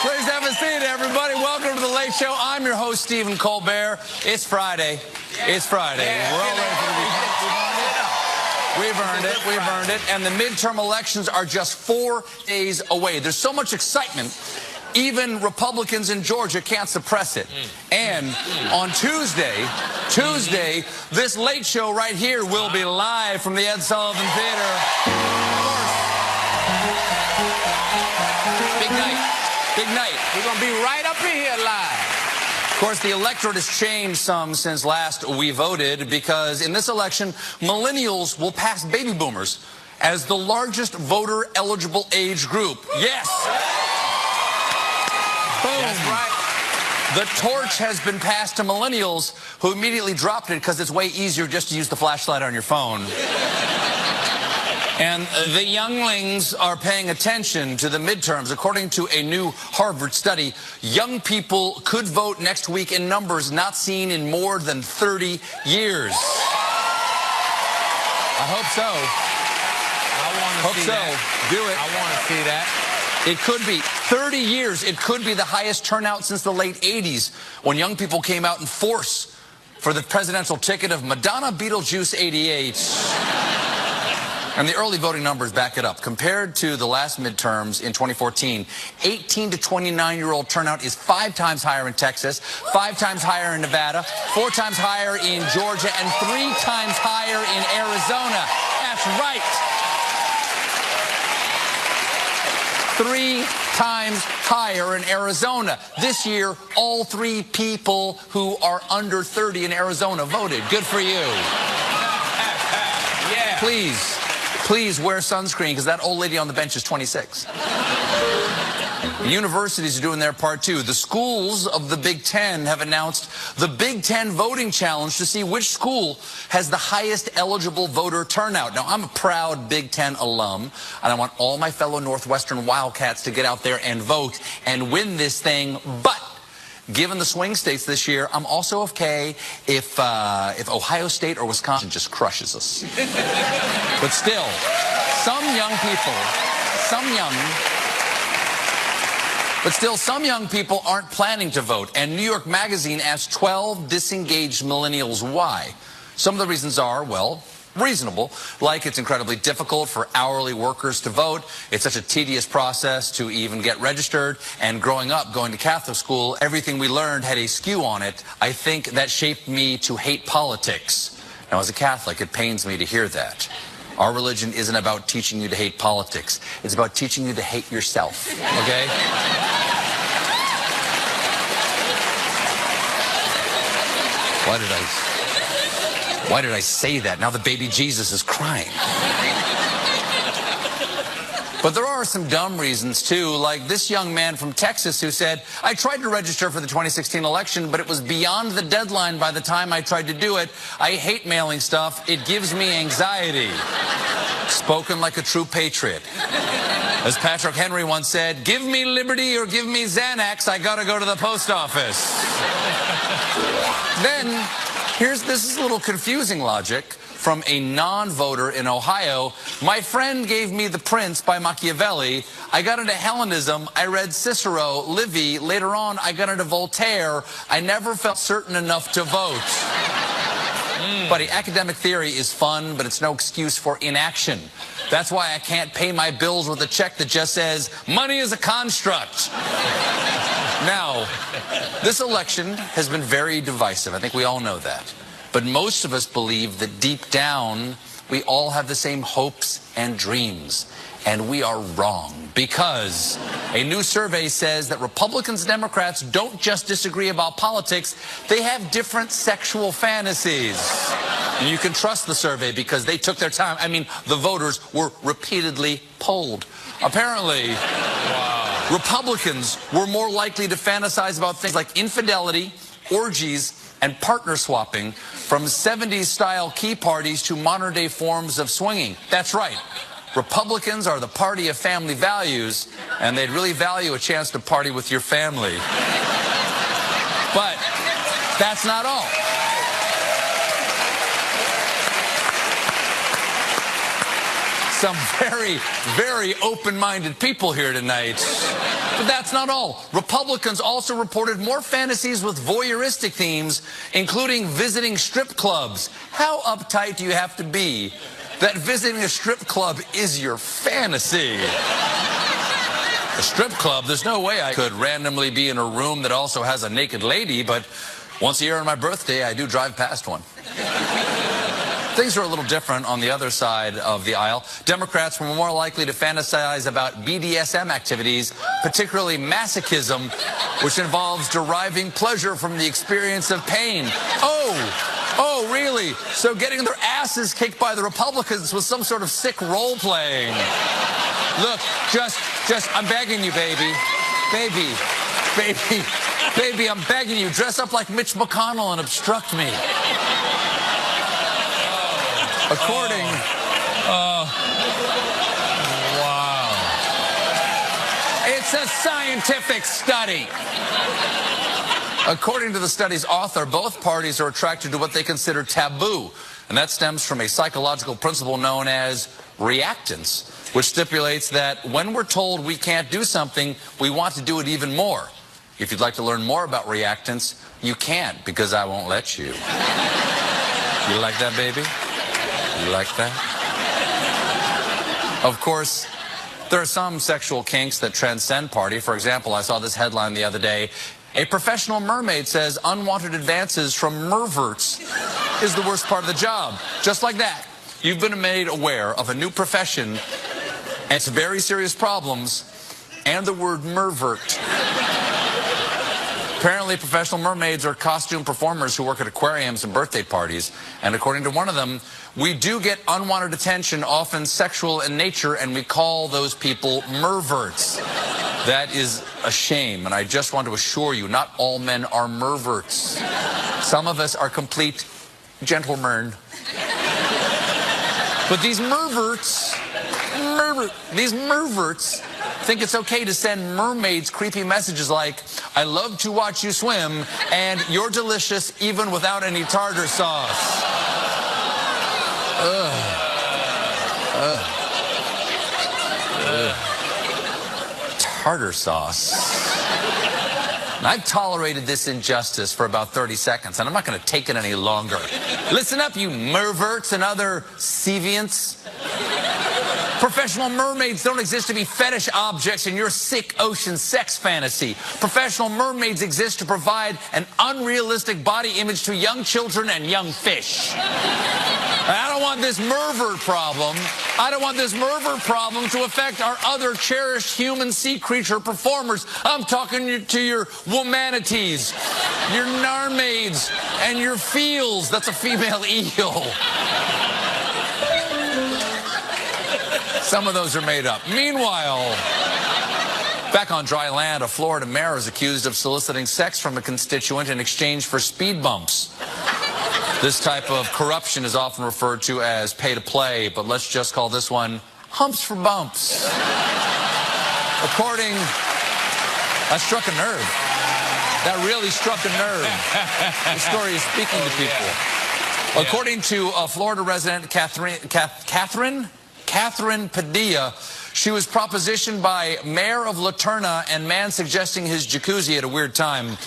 Please have a seat, everybody. Welcome to The Late Show. I'm your host, Stephen Colbert. It's Friday. It's Friday. We're all ready for the weekend. We've earned it. We've earned it. And the midterm elections are just 4 days away. There's so much excitement, even Republicans in Georgia can't suppress it. And on Tuesday, this Late Show right here will be live from the Ed Sullivan Theater. Big night. Big night. We're going to be right up in here live. Of course, the electorate has changed some since last we voted, because in this election, millennials will pass baby boomers as the largest voter-eligible age group. Yes! Boom. That's right. The torch has been passed to millennials, who immediately dropped it because it's way easier just to use the flashlight on your phone. And the younglings are paying attention to the midterms. According to a new Harvard study, young people could vote next week in numbers not seen in more than 30 years. I hope so. I want to see that. Do it. I want to see that. It could be 30 years. It could be the highest turnout since the late 80s, when young people came out in force for the presidential ticket of Madonna Beetlejuice 88. And the early voting numbers back it up. Compared to the last midterms in 2014, 18 to 29-year-old turnout is 5 times higher in Texas, 5 times higher in Nevada, 4 times higher in Georgia, and 3 times higher in Arizona. That's right. 3 times higher in Arizona. This year, all 3 people who are under 30 in Arizona voted. Good for you. Yeah. Please wear sunscreen, because that old lady on the bench is 26. The universities are doing their part too. The schools of the Big Ten have announced the Big Ten voting challenge to see which school has the highest eligible voter turnout. Now, I'm a proud Big Ten alum, and I want all my fellow Northwestern Wildcats to get out there and vote and win this thing. But given the swing states this year, I'm also okay if Ohio State or Wisconsin just crushes us. But still, some young people aren't planning to vote. And New York Magazine asked 12 disengaged millennials why. Some of the reasons are, well, reasonable, like it's incredibly difficult for hourly workers to vote. It's such a tedious process to even get registered. And growing up, going to Catholic school, everything we learned had a skew on it. I think that shaped me to hate politics. Now, as a Catholic, it pains me to hear that. Our religion isn't about teaching you to hate politics. It's about teaching you to hate yourself, okay? Why did I say that? Now the baby Jesus is crying. But there are some dumb reasons, too, like this young man from Texas who said, I tried to register for the 2016 election, but it was beyond the deadline by the time I tried to do it. I hate mailing stuff. It gives me anxiety. Spoken like a true patriot. As Patrick Henry once said, give me liberty or give me Xanax, I gotta go to the post office. Then, this is a little confusing logic from a non-voter in Ohio. My friend gave me The Prince by Machiavelli. I got into Hellenism. I read Cicero, Livy. Later on, I got into Voltaire. I never felt certain enough to vote. Buddy, academic theory is fun, but it's no excuse for inaction. That's why I can't pay my bills with a check that just says, money is a construct. Now, this election has been very divisive. I think we all know that. But most of us believe that deep down, we all have the same hopes and dreams. And we are wrong, because a new survey says that Republicans and Democrats don't just disagree about politics, they have different sexual fantasies. And you can trust the survey because they took their time. I mean, the voters were repeatedly polled. Apparently, Republicans were more likely to fantasize about things like infidelity, orgies, and partner swapping, from 70s-style key parties to modern-day forms of swinging. That's right. Republicans are the party of family values, and they'd really value a chance to party with your family. But that's not all. some very, very open-minded people here tonight. But that's not all. Republicans also reported more fantasies with voyeuristic themes, including visiting strip clubs. How uptight do you have to be that visiting a strip club is your fantasy? A strip club, there's no way I could randomly be in a room that also has a naked lady, but once a year on my birthday, I do drive past one. Things are a little different on the other side of the aisle. Democrats were more likely to fantasize about BDSM activities, particularly masochism, which involves deriving pleasure from the experience of pain. Oh, really? So getting their asses kicked by the Republicans was some sort of sick role-playing. Look, just, I'm begging you, baby, I'm begging you, dress up like Mitch McConnell and obstruct me. According... wow. It's a scientific study. According to the study's author, both parties are attracted to what they consider taboo, and that stems from a psychological principle known as reactance, which stipulates that when we're told we can't do something, we want to do it even more. If you'd like to learn more about reactance, you can't, because I won't let you. You like that, baby? You like that? Of course, there are some sexual kinks that transcend party. For example, I saw this headline the other day. A professional mermaid says unwanted advances from merverts is the worst part of the job. Just like that, you've been made aware of a new profession and its very serious problems and the word mervert. Apparently, professional mermaids are costume performers who work at aquariums and birthday parties. And according to one of them, we do get unwanted attention, often sexual in nature, and we call those people merverts. That is a shame, and I just want to assure you, not all men are merverts. Some of us are complete gentlemen. But these merverts think it's okay to send mermaids creepy messages like, I love to watch you swim, and you're delicious even without any tartar sauce. Tartar sauce. And I've tolerated this injustice for about 30 seconds, and I'm not going to take it any longer. Listen up, you merverts and other seviants. Professional mermaids don't exist to be fetish objects in your sick ocean sex fantasy. Professional mermaids exist to provide an unrealistic body image to young children and young fish. I don't want this mervert problem. I don't want this mervert problem to affect our other cherished human sea creature performers. I'm talking to your womanities, your narmaids, and your feels. That's a female eel. Some of those are made up. Meanwhile, back on dry land, a Florida mayor is accused of soliciting sex from a constituent in exchange for speed bumps. This type of corruption is often referred to as pay to play, but let's just call this one humps for bumps. That struck a nerve. That really struck a nerve. The story is speaking to people. According to a Florida resident, Catherine Padilla, she was propositioned by Mayor of Laterna and man suggesting his jacuzzi at a weird time,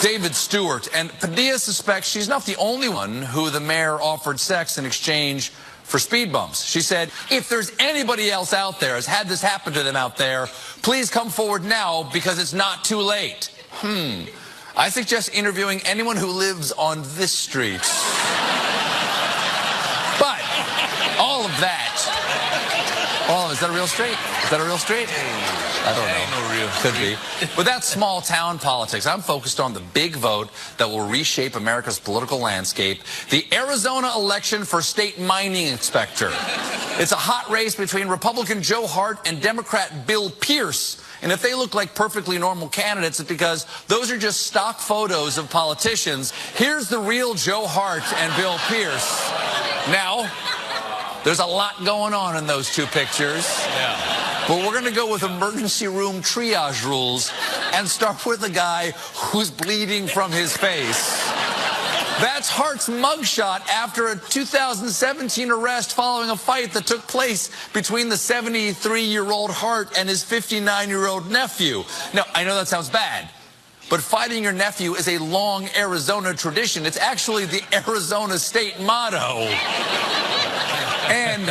David Stewart. And Padilla suspects she's not the only one who the mayor offered sex in exchange for speed bumps. She said, if there's anybody else out there has had this happen to them out there, please come forward now because it's not too late. I suggest interviewing anyone who lives on this street. But all of that. Oh, is that a real street? Is that a real street? I don't know. No real Could be. But that's small town politics. I'm focused on the big vote that will reshape America's political landscape. The Arizona election for state mining inspector. It's a hot race between Republican Joe Hart and Democrat Bill Pierce. And if they look like perfectly normal candidates, it's because those are just stock photos of politicians. Here's the real Joe Hart and Bill Pierce. Now, there's a lot going on in those two pictures. Yeah. But we're going to go with emergency room triage rules and start with a guy who's bleeding from his face. That's Hart's mugshot after a 2017 arrest following a fight that took place between the 73-year-old Hart and his 59-year-old nephew. Now, I know that sounds bad, but fighting your nephew is a long Arizona tradition. It's actually the Arizona state motto. And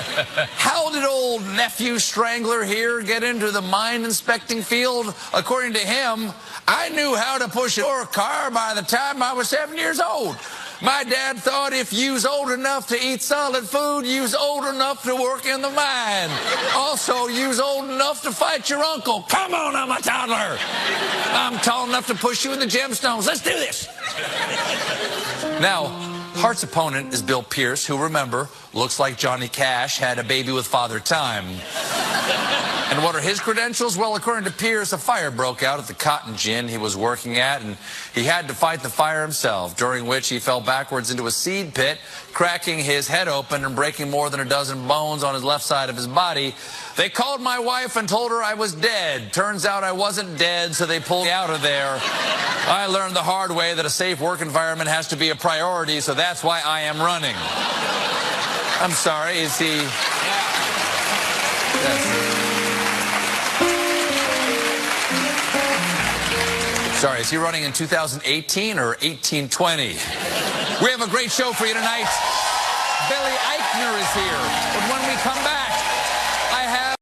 how did old nephew Strangler here get into the mine inspecting field? According to him, I knew how to push a car by the time I was 7 years old. My dad thought if you's old enough to eat solid food, you's old enough to work in the mine. Also, you's old enough to fight your uncle. Come on, I'm a toddler. I'm tall enough to push you in the gemstones. Let's do this. Now, Hart's opponent is Bill Pierce, who, remember, looks like Johnny Cash had a baby with Father Time. And what are his credentials? Well, according to Pierce, a fire broke out at the cotton gin he was working at, and he had to fight the fire himself, during which he fell backwards into a seed pit, cracking his head open and breaking more than a dozen bones on his left side of his body. They called my wife and told her I was dead. Turns out I wasn't dead, so they pulled me out of there. I learned the hard way that a safe work environment has to be a priority, so that's why I am running. I'm sorry, is he... Yes. Sorry, is he running in 2018 or 1820? We have a great show for you tonight. Billy Eichner is here. But when we come back,